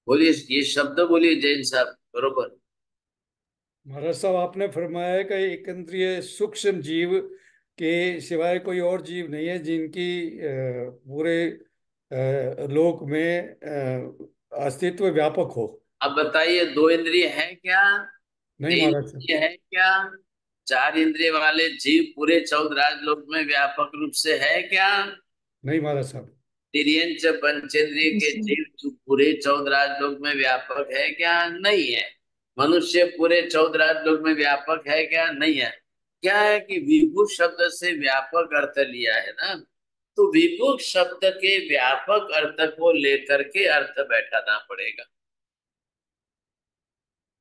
बोलिए, ये शब्द बोलिए जैन साहब, बरोबर। महाराज साहब, आपने फरमाया है कि एक इंद्रिय सूक्ष्म जीव के सिवाय कोई और जीव नहीं है जिनकी पूरे लोक में अस्तित्व व्यापक हो। अब बताइए, 2 इंद्रिय है क्या? नहीं 3 महाराज साहब। इंद्रिय है क्या? 4 इंद्रिय वाले जीव पूरे 14 राजलोक में व्यापक रूप से है क्या? नहीं महाराज साहब। तिर्यंच पंचेंद्रिय के जीव जो पूरे 14 राजलोक में व्यापक है क्या? नहीं है। मनुष्य पूरे 14 राजलोक में व्यापक है क्या? नहीं है। क्या है कि विभु शब्द से व्यापक अर्थ लिया है ना, तो विभु शब्द के व्यापक अर्थ को लेकर के अर्थ बैठाना पड़ेगा।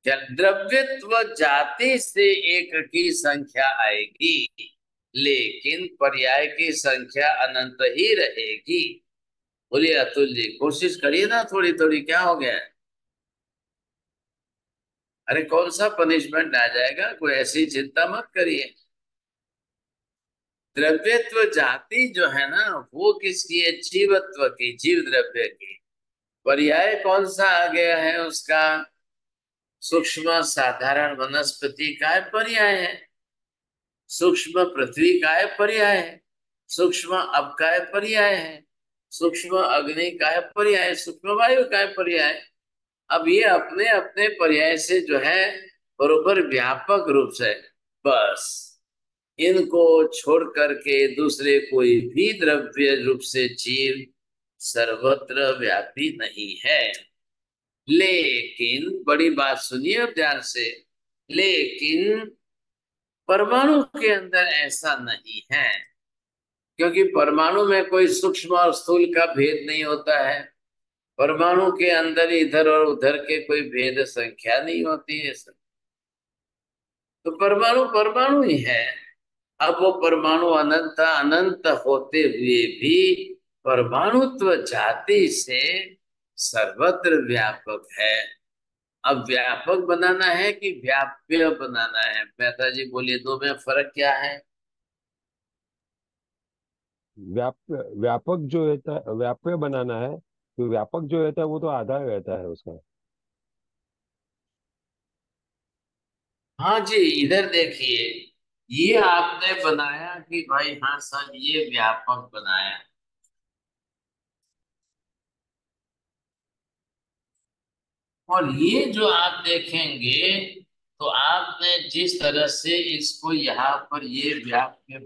द्रव्यत्व जाति से एक की संख्या आएगी, लेकिन पर्याय की संख्या अनंत ही रहेगी। बोलिए अतुल जी, कोशिश करिए ना थोड़ी थोड़ी, क्या हो गया है? अरे कौन सा पनिशमेंट आ जाएगा, कोई ऐसी चिंता मत करिए। द्रव्यत्व जाति जो है ना, वो किसकी है? जीवत्व की, जीव द्रव्य की। पर्याय कौन सा आ गया है उसका? सूक्ष्म साधारण वनस्पति का पर्याय है, सूक्ष्म पृथ्वी का पर्याय है, सूक्ष्म अब का पर्याय है, सूक्ष्म अग्नि का पर्याय, सूक्ष्म वायु का पर्याय। अब ये अपने अपने पर्याय से जो है बरोबर व्यापक रूप से, बस इनको छोड़ करके दूसरे कोई भी द्रव्य रूप से जीव सर्वत्र व्यापी नहीं है। लेकिन बड़ी बात सुनिए अब ध्यान से, लेकिन परमाणु के अंदर ऐसा नहीं है, क्योंकि परमाणु में कोई सूक्ष्म और स्थूल का भेद नहीं होता है। परमाणु के अंदर इधर और उधर के कोई भेद संख्या नहीं होती है सब, तो परमाणु परमाणु ही है। अब वो परमाणु अनंत अनंत होते हुए भी परमाणुत्व जाति से सर्वत्र व्यापक है। अब व्यापक बनाना है कि व्याप्य बनाना है? मेहता जी बोलिए, दो में फर्क क्या है? व्यापक जो रहता है, व्याप्य बनाना है, तो व्यापक जो रहता है वो तो आधा रहता है उसका। हाँ जी, इधर देखिए, ये आपने बनाया कि भाई हाँ सर ये व्यापक बनाया, और ये जो आप देखेंगे तो आपने जिस तरह से इसको यहाँ पर ये व्याप्य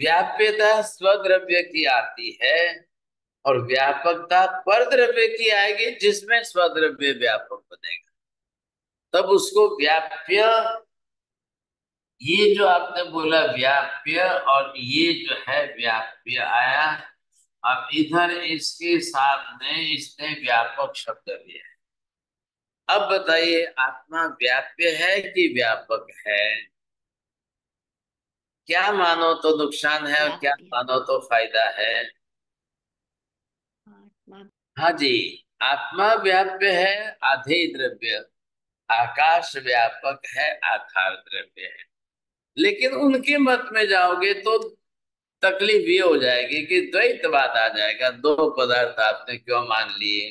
व्याप्यता स्वद्रव्य की आती है और व्यापकता परद्रव्य की आएगी, जिसमें स्वद्रव्य व्यापक बनेगा, तब उसको व्याप्य। ये जो आपने बोला व्याप्य, और ये जो है व्याप्य आया, अब इधर इसके सामने इसने व्यापक शब्द लिया है। अब बताइए, आत्मा व्याप्य है कि व्यापक है? क्या मानो तो नुकसान है और क्या व्याप्य। मानो तो फायदा है? आत्मा हाँ जी, आत्मा व्याप्य है, आधे द्रव्य। आकाश व्यापक है, आधार द्रव्य है। लेकिन उनके मत में जाओगे तो तकलीफ ये हो जाएगी कि द्वैतवाद आ जाएगा, दो पदार्थ आपने क्यों मान लिए,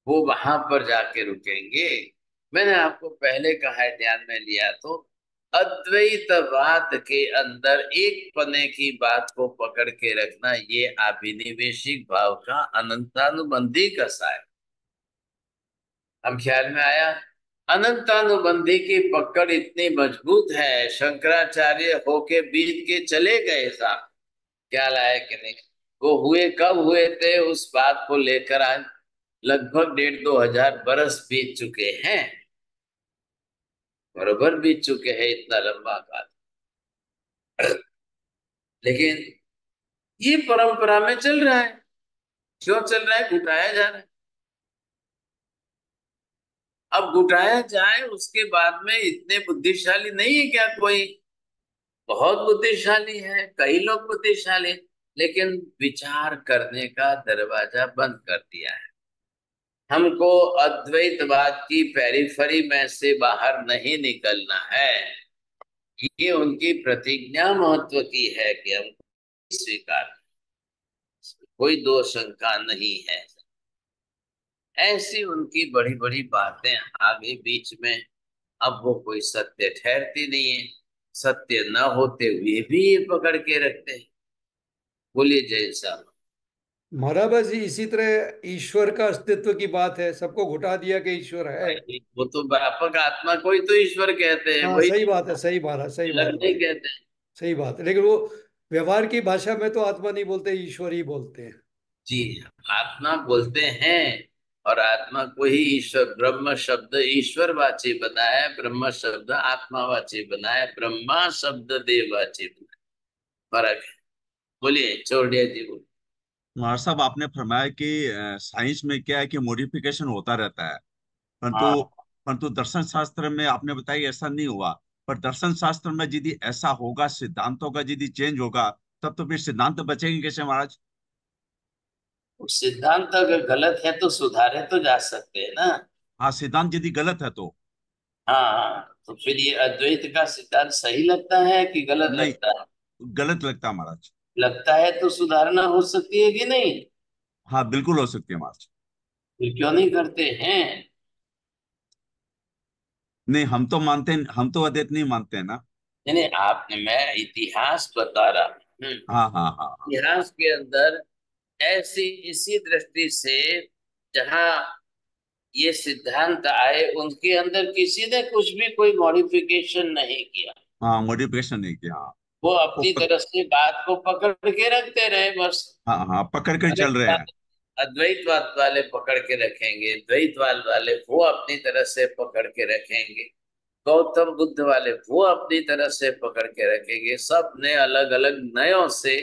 वो वहां पर जाके रुकेंगे। मैंने आपको पहले कहा है, ध्यान में लिया तो, अद्वैतवाद के अंदर एक पने की बात को पकड़ के रखना, ये अभिनिवेशिक भाव का अनंतानुबंधी कसा है। अब ख्याल में आया? अनंतानुबंधी की पकड़ इतनी मजबूत है, शंकराचार्य होके बीत के चले गए साहब, क्या लाए कि नहीं। वो हुए कब हुए थे उस बात को लेकर आज लगभग 1,500-2,000 बरस बीत चुके हैं, बरोबर बीत चुके हैं, इतना लंबा काल। लेकिन ये परंपरा में चल रहा है। क्यों चल रहा है? घुटाया जा रहा है। अब घुटाया जाए, उसके बाद में इतने बुद्धिशाली नहीं है क्या कोई? बहुत बुद्धिशाली है, कई लोग बुद्धिशाली, लेकिन विचार करने का दरवाजा बंद कर दिया है। हमको अद्वैतवाद की पेरिफेरी में से बाहर नहीं निकलना है। ये उनकी प्रतिज्ञा महत्व की है कि हम स्वीकार, कोई दो शंका नहीं है। ऐसी उनकी बड़ी बड़ी बातें आगे बीच में, अब वो कोई सत्य ठहरती नहीं है। सत्य न होते हुए भी ये पकड़ के रखते हैं। बोलिए जय साहब। महाराज जी, इसी तरह ईश्वर का अस्तित्व की बात है, सबको घुटा दिया कि ईश्वर है। वो तो व्यापक आत्मा कोई तो ईश्वर कहते हैं, हाँ वही सही बात है, सही बात है, सही बात अलग है, नहीं कहते हैं। सही बात है। लेकिन वो व्यवहार की भाषा में तो आत्मा नहीं बोलते, ईश्वर ही बोलते हैं। जी, आत्मा बोलते हैं, और आत्मा को ही ईश्वर, ब्रह्म शब्द ईश्वरवाची बनाया, ब्रह्म शब्द आत्मावाची बनाया, ब्रह्मा शब्द देववाची बनाया। फर्क है। बोलिए चौड़िया जी, बोलिए। महाराज साहब, आपने फरमाया कि साइंस में क्या है कि मॉडिफिकेशन होता रहता है, परंतु हाँ, परंतु दर्शन शास्त्र में आपने बताया ऐसा नहीं हुआ। पर दर्शन शास्त्र में यदि ऐसा होगा, सिद्धांतों का यदि चेंज होगा, तब तो फिर सिद्धांत बचेंगे कैसे महाराज? सिद्धांत अगर गलत है तो सुधारे तो जा सकते हैं ना। हाँ, सिद्धांत यदि गलत है तो। हाँ, तो फिर ये अद्वैत का सिद्धांत सही लगता है कि गलत नहीं, लगता है? गलत लगता है महाराज। लगता है तो सुधारना हो सकती है कि नहीं? हाँ, बिल्कुल हो सकती है महाराज। फिर क्यों नहीं करते हैं? नहीं, हम तो मानते हैं, हम तो अद्वैत नहीं मानते हैं ना। यानी आपने, मैं इतिहास बता रहा हूँ। हाँ हाँ हाँ हाँ। इतिहास के अंदर ऐसी, इसी दृष्टि से जहाँ ये सिद्धांत आए, उनके अंदर किसी ने कुछ भी कोई मॉडिफिकेशन नहीं किया। हाँ, मॉडिफिकेशन नहीं किया। हाँ, वो वो अपनी तरफ से बात को पकड़ के रखते रहे बस। हाँ हाँ, पकड़ कर चल रहे हैं। अद्वैतवाद वाले पकड़ के रखेंगे, द्वैतवाद वाले वो अपनी तरफ से पकड़ के रखेंगे, गौतम बुद्ध वाले वो अपनी तरफ से पकड़ के रखेंगे। सब ने अलग अलग नयों से,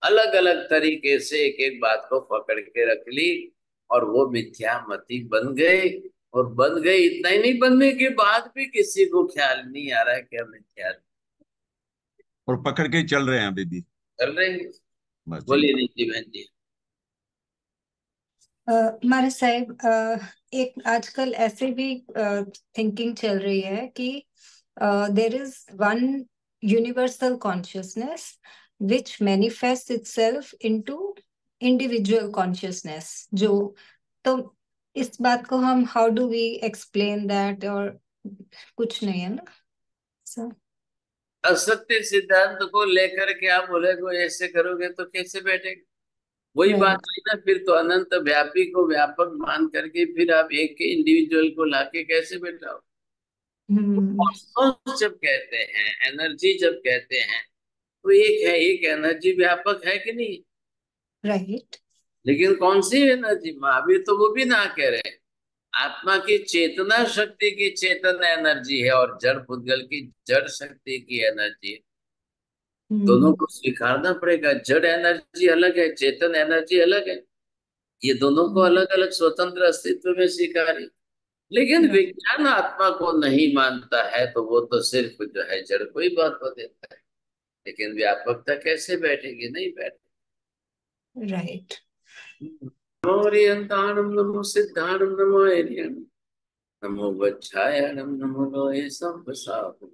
अलग अलग तरीके से एक एक बात को पकड़ के रख ली, और वो मिथ्या मती बन गए। और बन गए, इतना ही नहीं, बनने के बाद भी किसी को ख्याल नहीं आ रहा है कि हम मिथ्या और पकड़ के चल रहे हैं अभी भी। कर रहे हैं। बस जी। बोलिए नीति बहन जी। हमारे साहब, एक आजकल ऐसे भी थिंकिंग चल रही है कि there is one universal consciousness which manifest itself into individual consciousness. जो, तो इस बात को हम how do we explain that? और कुछ नहीं है ना सर? असत्य सिद्धांत को लेकर के आप बोले को ऐसे करोगे तो कैसे बैठेगा? वही बात हुई ना, फिर तो अनंत व्यापी को व्यापक मान करके फिर आप एक के इंडिविजुअल को लाके कैसे बैठाओ? कॉस्मोस जब कहते हैं, एनर्जी जब कहते हैं, तो एक है, एक एनर्जी व्यापक है कि नहीं? राइट। लेकिन कौन सी एनर्जी? महावीर तो वो भी ना कह रहे हैं। आत्मा की चेतना शक्ति की चेतन एनर्जी है, और जड़ पुद्गल की जड़ शक्ति की एनर्जी है। दोनों को स्वीकारना पड़ेगा। जड़ एनर्जी अलग है, चेतन एनर्जी अलग है। ये दोनों को अलग अलग स्वतंत्र अस्तित्व में स्वीकारिए। लेकिन विज्ञान आत्मा को नहीं मानता है, तो वो तो सिर्फ जो है जड़ को ही बात को देता है। लेकिन व्यापकता कैसे बैठेगी? नहीं बैठेगी। राइट। नमो रियंताणम, नमो सिद्धाणम, नमो एरियणम, नमो वज्रायणम, नमो लोहे संपसापम,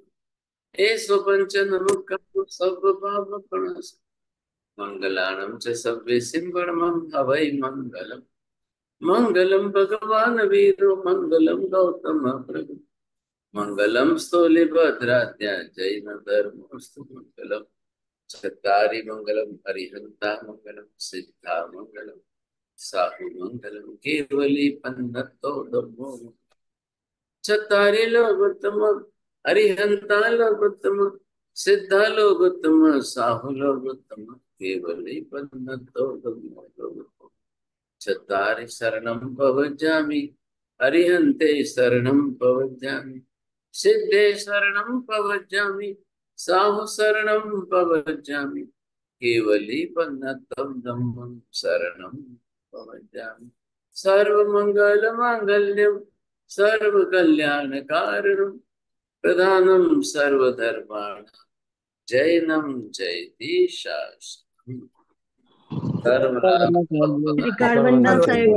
एसो पंच नमो कर्म सब पाप प्रणस, मंगलाणम च सव्वे सिंहणमं हवै मंगलम। मंगलम भगवान वीरो मंगलम गौतम प्रभु, मंगलम स्थूलिभद्राद्या जैन धर्मस्तु मंगलम। चत्तारि मंगलम हरिहंता मंगलम, सिद्धा मंगलम, साहु मंगलम, केवली पन्नतो धम्मो। चत्तारि लोकोत्तम, हरिहंता लोकोत्तम, सिद्धा लोकोत्तम, साहु लोकोत्तम, केवली पन्नतो धम्मो। चत्तारि शरणं प्रवज्जामि, हरिहन्ते शरणं प्रवज्जामि, सिद्धे शरणं प्रवज्जामि, साहु शरणं प्रवज्जामि, केवली पन्नतं धम्मं शरणं प्रवज्जामि। सर्वमङ्गलमाङ्गल्यं सर्वकल्याणकारणं, प्रधानं सर्वधर्माणां, जैनं जयति शास्त्रम्। धर्मराज रिकॉर्ड बंदा साहेब।